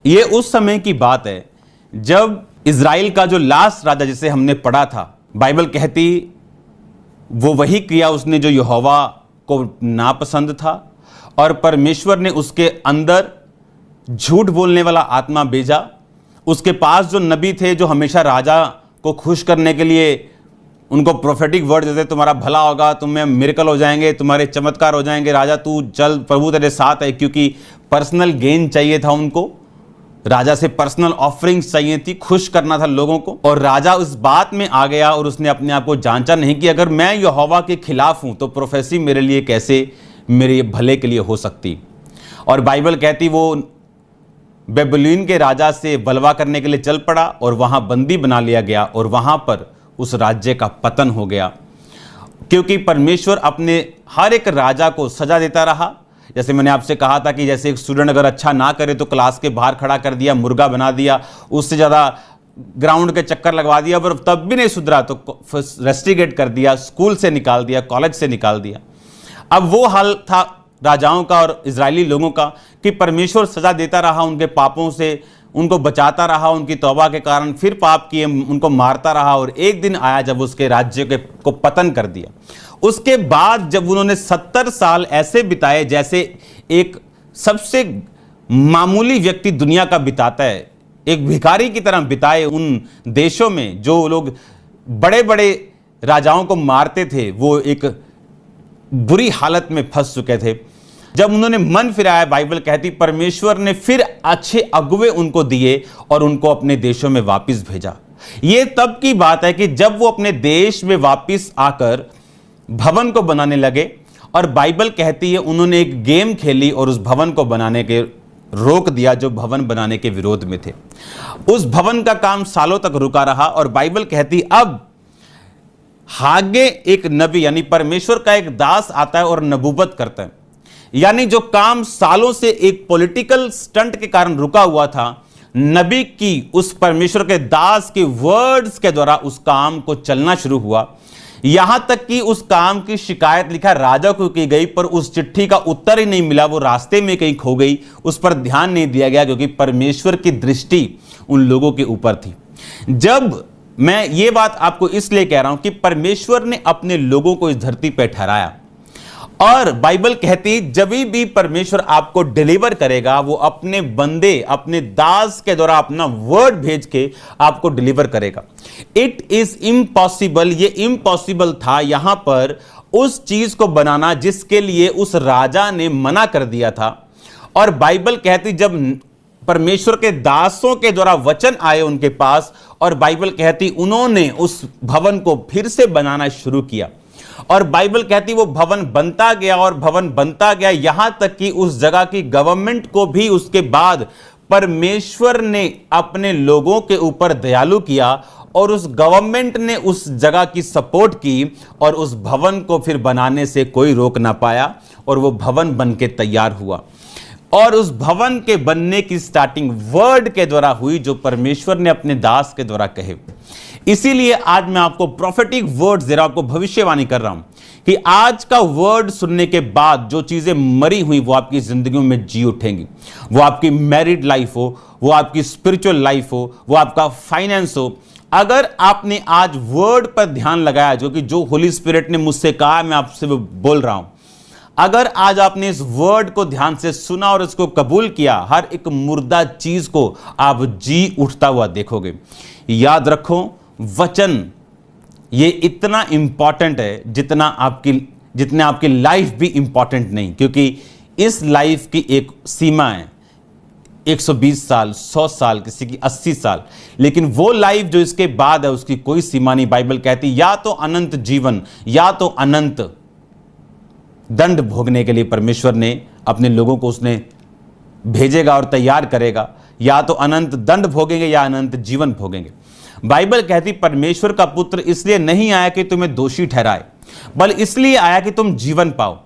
ये उस समय की बात है जब इज़राइल का जो लास्ट राजा जिसे हमने पढ़ा था, बाइबल कहती वो वही किया उसने जो यहोवा को नापसंद था, और परमेश्वर ने उसके अंदर झूठ बोलने वाला आत्मा भेजा। उसके पास जो नबी थे जो हमेशा राजा को खुश करने के लिए उनको प्रोफेटिक वर्ड देते, तुम्हारा भला होगा, तुम्हें मिरेकल हो जाएंगे, तुम्हारे चमत्कार हो जाएंगे, राजा तू चल, प्रभु तेरे साथ है। क्योंकि पर्सनल गेन चाहिए था उनको, राजा से पर्सनल ऑफरिंग्स चाहिए थी, खुश करना था लोगों को। और राजा उस बात में आ गया और उसने अपने आप को जांचा नहीं कि अगर मैं यहोवा के खिलाफ हूं तो प्रोफेसी मेरे लिए कैसे मेरे भले के लिए हो सकती। और बाइबल कहती वो बेबीलोन के राजा से बलवा करने के लिए चल पड़ा और वहां बंदी बना लिया गया और वहां पर उस राज्य का पतन हो गया। क्योंकि परमेश्वर अपने हर एक राजा को सजा देता रहा। जैसे मैंने आपसे कहा था कि जैसे एक स्टूडेंट अगर अच्छा ना करे तो क्लास के बाहर खड़ा कर दिया, मुर्गा बना दिया, उससे ज़्यादा ग्राउंड के चक्कर लगवा दिया, पर तब भी नहीं सुधरा तो रेस्टिगेट कर दिया, स्कूल से निकाल दिया, कॉलेज से निकाल दिया। अब वो हाल था राजाओं का और इजरायली लोगों का कि परमेश्वर सजा देता रहा उनके पापों से, उनको बचाता रहा उनकी तौबा के कारण, फिर पाप किए उनको मारता रहा और एक दिन आया जब उसके राज्य को पतन कर दिया। उसके बाद जब उन्होंने 70 साल ऐसे बिताए जैसे एक सबसे मामूली व्यक्ति दुनिया का बिताता है, एक भिखारी की तरह बिताए उन देशों में जो लोग बड़े बड़े राजाओं को मारते थे, वो एक बुरी हालत में फंस चुके थे। जब उन्होंने मन फिराया, बाइबल कहती परमेश्वर ने फिर अच्छे अगुवे उनको दिए और उनको अपने देशों में वापस भेजा। यह तब की बात है कि जब वो अपने देश में वापस आकर भवन को बनाने लगे, और बाइबल कहती है उन्होंने एक गेम खेली और उस भवन को बनाने के रोक दिया जो भवन बनाने के विरोध में थे। उस भवन का काम सालों तक रुका रहा और बाइबल कहती अब हागे एक नबी यानी परमेश्वर का एक दास आता है और नबूवत करता है। यानी जो काम सालों से एक पॉलिटिकल स्टंट के कारण रुका हुआ था, नबी की उस परमेश्वर के दास के वर्ड्स के द्वारा उस काम को चलना शुरू हुआ। यहां तक कि उस काम की शिकायत लिखा राजा को की गई, पर उस चिट्ठी का उत्तर ही नहीं मिला, वो रास्ते में कहीं खो गई, उस पर ध्यान नहीं दिया गया क्योंकि परमेश्वर की दृष्टि उन लोगों के ऊपर थी। जब मैं ये बात आपको इसलिए कह रहा हूं कि परमेश्वर ने अपने लोगों को इस धरती पर ठहराया, और बाइबल कहती जब भी परमेश्वर आपको डिलीवर करेगा वो अपने बंदे, अपने दास के द्वारा अपना वर्ड भेज के आपको डिलीवर करेगा। इट इज इम्पॉसिबल, ये इम्पॉसिबल था यहां पर उस चीज को बनाना जिसके लिए उस राजा ने मना कर दिया था। और बाइबल कहती जब परमेश्वर के दासों के द्वारा वचन आए उनके पास, और बाइबल कहती उन्होंने उस भवन को फिर से बनाना शुरू किया, और बाइबल कहती वो भवन बनता गया और भवन बनता गया, यहां तक कि उस जगह की गवर्नमेंट को भी उसके बाद परमेश्वर ने अपने लोगों के ऊपर दयालु किया और उस गवर्नमेंट ने उस जगह की सपोर्ट की और उस भवन को फिर बनाने से कोई रोक ना पाया और वो भवन बन के तैयार हुआ। और उस भवन के बनने की स्टार्टिंग वर्ड के द्वारा हुई जो परमेश्वर ने अपने दास के द्वारा कहे। इसीलिए आज मैं आपको प्रोफेटिक वर्ड्स दे रहा हूं, आपको भविष्यवाणी कर रहा हूं कि आज का वर्ड सुनने के बाद जो चीजें मरी हुई वो आपकी जिंदगी में जी उठेंगी। वो आपकी मैरिड लाइफ हो, वो आपकी स्पिरिचुअल लाइफ हो, वो आपका फाइनेंस हो। अगर आपने आज वर्ड पर ध्यान लगाया, जो होली स्पिरिट ने मुझसे कहा, मैं आपसे बोल रहा हूं, अगर आज आपने इस वर्ड को ध्यान से सुना और इसको कबूल किया, हर एक मुर्दा चीज को आप जी उठता हुआ देखोगे। याद रखो, वचन ये इतना इंपॉर्टेंट है जितना आपकी लाइफ भी इंपॉर्टेंट नहीं, क्योंकि इस लाइफ की एक सीमा है, 120 साल, 100 साल, किसी की 80 साल, लेकिन वो लाइफ जो इसके बाद है उसकी कोई सीमा नहीं। बाइबल कहती या तो अनंत जीवन या तो अनंत दंड भोगने के लिए परमेश्वर ने अपने लोगों को उसने भेजेगा और तैयार करेगा। या तो अनंत दंड भोगेंगे या अनंत जीवन भोगेंगे। बाइबल कहती परमेश्वर का पुत्र इसलिए नहीं आया कि तुम्हें दोषी ठहराए, बल्कि इसलिए आया कि तुम जीवन पाओ।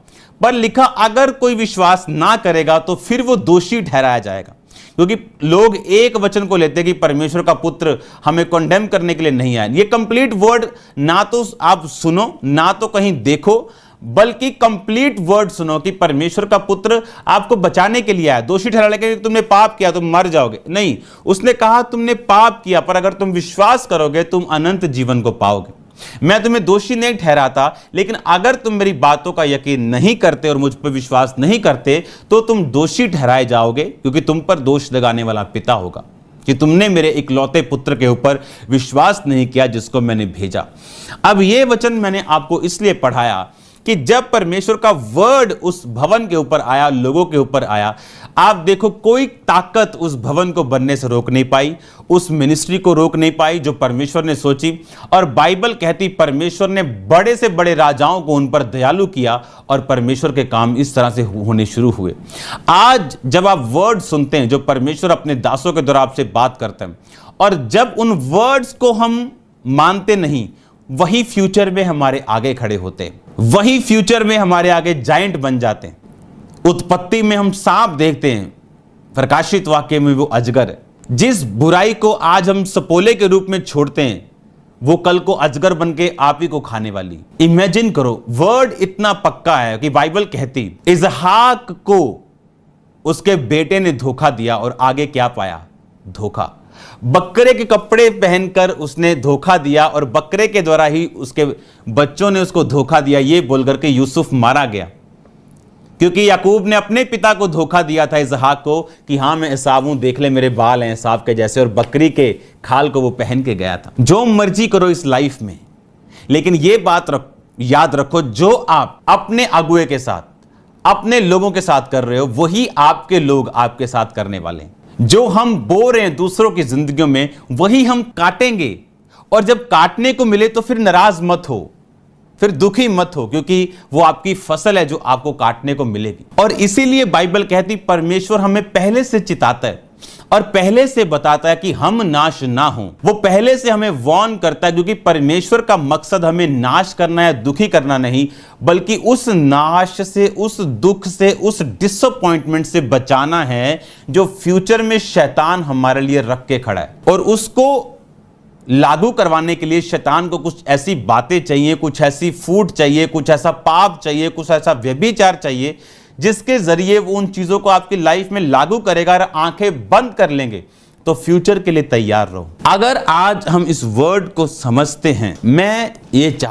पर लिखा अगर कोई विश्वास ना करेगा तो फिर वो दोषी ठहराया जाएगा, क्योंकि लोग एक वचन को लेते कि परमेश्वर का पुत्र हमें कंडेम करने के लिए नहीं आया। ये कंप्लीट वर्ड ना तो आप सुनो ना तो कहीं देखो, बल्कि कंप्लीट वर्ड सुनो कि परमेश्वर का पुत्र आपको बचाने के लिए आया। दोषी ठहराने के लिए तुमने पाप किया तुम मर जाओगे नहीं, उसने कहा तुमने पाप किया पर अगर तुम विश्वास करोगे तुम अनंत जीवन को पाओगे। मैं तुम्हें दोषी नहीं ठहराता, लेकिन अगर तुम मेरी बातों का यकीन नहीं करते और मुझ पर विश्वास नहीं करते तो तुम दोषी ठहराए जाओगे, क्योंकि तुम पर दोष लगाने वाला पिता होगा कि तुमने मेरे इकलौते पुत्र के ऊपर विश्वास नहीं किया जिसको मैंने भेजा। अब यह वचन मैंने आपको इसलिए पढ़ाया कि जब परमेश्वर का वर्ड उस भवन के ऊपर आया, लोगों के ऊपर आया, आप देखो कोई ताकत उस भवन को बनने से रोक नहीं पाई, उस मिनिस्ट्री को रोक नहीं पाई जो परमेश्वर ने सोची। और बाइबल कहती परमेश्वर ने बड़े से बड़े राजाओं को उन पर दयालु किया और परमेश्वर के काम इस तरह से होने शुरू हुए। आज जब आप वर्ड सुनते हैं जो परमेश्वर अपने दासों के द्वारा आपसे बात करते हैं, और जब उन वर्ड्स को हम मानते नहीं, वही फ्यूचर में हमारे आगे खड़े होते हैं, वही फ्यूचर में हमारे आगे जायंट बन जाते हैं। उत्पत्ति में हम सांप देखते हैं, प्रकाशित वाक्य में वो अजगर है। जिस बुराई को आज हम सपोले के रूप में छोड़ते हैं वो कल को अजगर बन के आप ही को खाने वाली। इमेजिन करो, वर्ड इतना पक्का है कि बाइबल कहती इसहाक को उसके बेटे ने धोखा दिया और आगे क्या पाया? धोखा। बकरे के कपड़े पहनकर उसने धोखा दिया और बकरे के द्वारा ही उसके बच्चों ने उसको धोखा दिया, ये बोलकर के यूसुफ मारा गया, क्योंकि याकूब ने अपने पिता को धोखा दिया था इसहाक को कि हाँ मैं एसाव हूं, देख ले मेरे बाल हैं एसाव के जैसे, और बकरी के खाल को वो पहन के गया था। जो मर्जी करो इस लाइफ में, लेकिन ये बात याद रखो, जो आप अपने अगुए के साथ, अपने लोगों के साथ कर रहे हो, वही आपके लोग आपके साथ करने वाले हैं। जो हम बो रहे हैं दूसरों की जिंदगियों में, वही हम काटेंगे। और जब काटने को मिले तो फिर नाराज मत हो, फिर दुखी मत हो, क्योंकि वो आपकी फसल है जो आपको काटने को मिलेगी। और इसीलिए बाइबल कहती परमेश्वर हमें पहले से चिताता है और पहले से बताता है कि हम नाश ना हो। वो पहले से हमें वार्न करता है, क्योंकि परमेश्वर का मकसद हमें नाश करना है, दुखी करना नहीं, बल्कि उस नाश से, उस दुख से, उस डिसअपॉइंटमेंट से बचाना है जो फ्यूचर में शैतान हमारे लिए रख के खड़ा है। और उसको लागू करवाने के लिए शैतान को कुछ ऐसी बातें चाहिए, कुछ ऐसी फूट चाहिए, कुछ ऐसा पाप चाहिए, कुछ ऐसा व्यभिचार चाहिए जिसके जरिए वो उन चीजों को आपकी लाइफ में लागू करेगा और आंखें बंद कर लेंगे। तो फ्यूचर के लिए तैयार रहो। अगर आज हम इस वर्ड को समझते हैं, मैं ये